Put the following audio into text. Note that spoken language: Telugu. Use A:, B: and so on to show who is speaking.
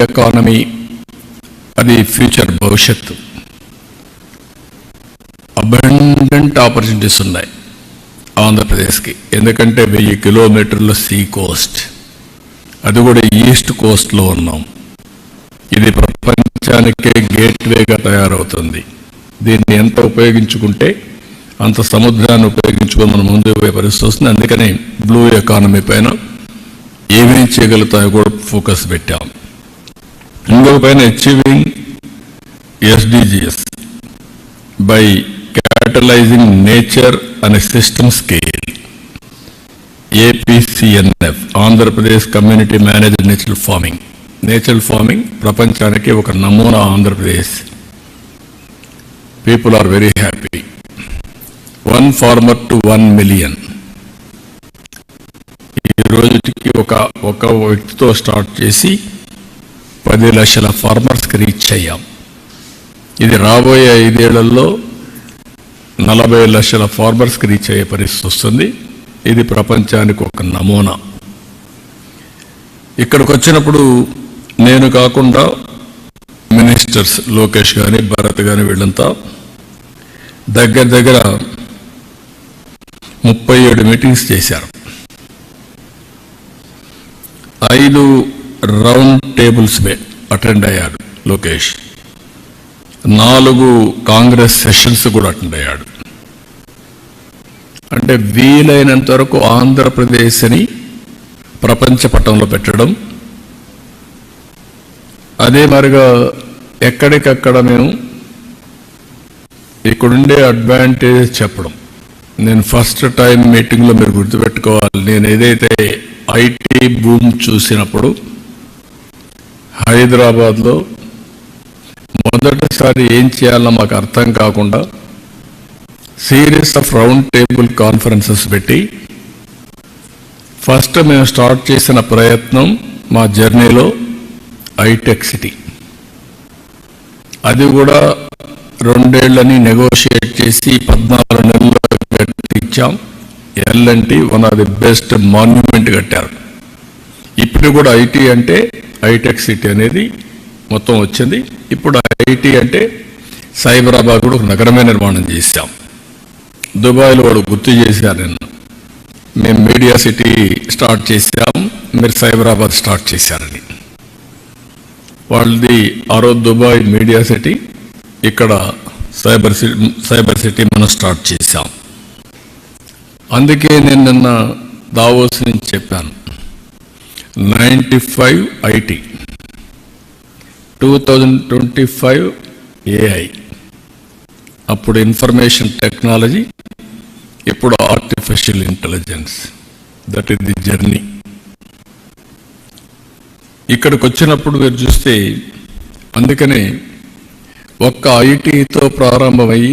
A: ఎకానమీ, అది ఫ్యూచర్ భవిష్యత్తు. అబండెంట్ ఆపర్చునిటీస్ ఉన్నాయి ఆంధ్రప్రదేశ్కి. ఎందుకంటే 1000 కిలోమీటర్ల సీ కోస్ట్, అది కూడా ఈస్ట్ కోస్ట్లో ఉన్నాం. ఇది ప్రపంచానికే గేట్వేగా తయారవుతుంది. దీన్ని ఎంత ఉపయోగించుకుంటే అంత సముద్రాన్ని ఉపయోగించుకొని మనం ముందుకు పోయే పరిస్థితి వస్తుంది. అందుకని బ్లూ ఎకానమీ పైన ఏమేం చేయగలుగుతాయో కూడా ఫోకస్ పెట్టాం. ఇంకొక పైన achieving SDGs by catalysing nature అనే system scale, APCNF, Andhra Pradesh community managed natural farming. Natural farming ప్రపంచానికి ఒక నమూనా Andhra Pradesh. People are very happy. 1 farmer to 1 million. ఈ రోజుకి ఒక వ్యక్తితో స్టార్ట్ చేసి 10 లక్షల ఫార్మర్స్కి రీచ్ అయ్యాం. ఇది రాబోయే 5 ఏళ్లలో 40 లక్షల ఫార్మర్స్కి రీచ్ అయ్యే పరిస్థితి వస్తుంది. ఇది ప్రపంచానికి ఒక నమూనా. ఇక్కడికి వచ్చినప్పుడు నేను కాకుండా మినిస్టర్స్ లోకేష్ కానీ భరత్ కానీ వీళ్ళంతా దగ్గర 37 మీటింగ్స్ చేశారు. 5 రౌండ్ టేబుల్స్ అటెండ్ అయ్యాడు లోకేష్. 4 కాంగ్రెస్ సెషన్స్ కూడా అటెండ్ అయ్యాడు. అంటే వీలైనంత వరకు ఆంధ్రప్రదేశ్ని ప్రపంచ పటంలో పెట్టడం, అదే మరిగా ఎక్కడికక్కడ మేము ఇక్కడుండే అడ్వాంటేజ్ చెప్పడం. నేను ఫస్ట్ టైం మీటింగ్లో మీరు గుర్తుపెట్టుకోవాలి, నేను ఏదైతే ఐటీ బూమ్ చూసినప్పుడు హైదరాబాద్లో మొదటిసారి ఏం చేయాలో మాకు అర్థం కాకుండా series of round table conferences పెట్టి ఫస్ట్ మేము స్టార్ట్ చేసిన ప్రయత్నం మా జర్నీలో హైటెక్ సిటీ. అది కూడా 2 ఏళ్లని నెగోషియేట్ చేసి 14 నెలల్లో కట్టించాం. L&T one of the best monument కట్టారు. ఇప్పుడు కూడా ఐటీ అంటే హైటెక్ సిటీ అనేది మొత్తం వచ్చింది. ఇప్పుడు ఐటీ అంటే సైబరాబాద్ కూడా ఒక నగరమే నిర్మాణం చేశాం. దుబాయ్లో వాడు గుర్తు చేశారు, నిన్న మేము మీడియా సిటీ స్టార్ట్ చేశాం, మీరు సైబరాబాద్ స్టార్ట్ చేశారని. వాళ్ళది ఆ రోజు దుబాయ్ మీడియా సిటీ, ఇక్కడ సైబర్ సిటీ మనం స్టార్ట్ చేశాం. అందుకే నేను నిన్న దావోస్ నుంచి చెప్పాను, 95 ఐటీ, 2025 AI, అప్పుడు ఇన్ఫర్మేషన్ టెక్నాలజీ, ఇప్పుడు artificial intelligence. That is the journey. ఇక్కడికి వచ్చినప్పుడు మీరు చూస్తే అందుకనే ఒక్క ఐటీతో ప్రారంభమయ్యి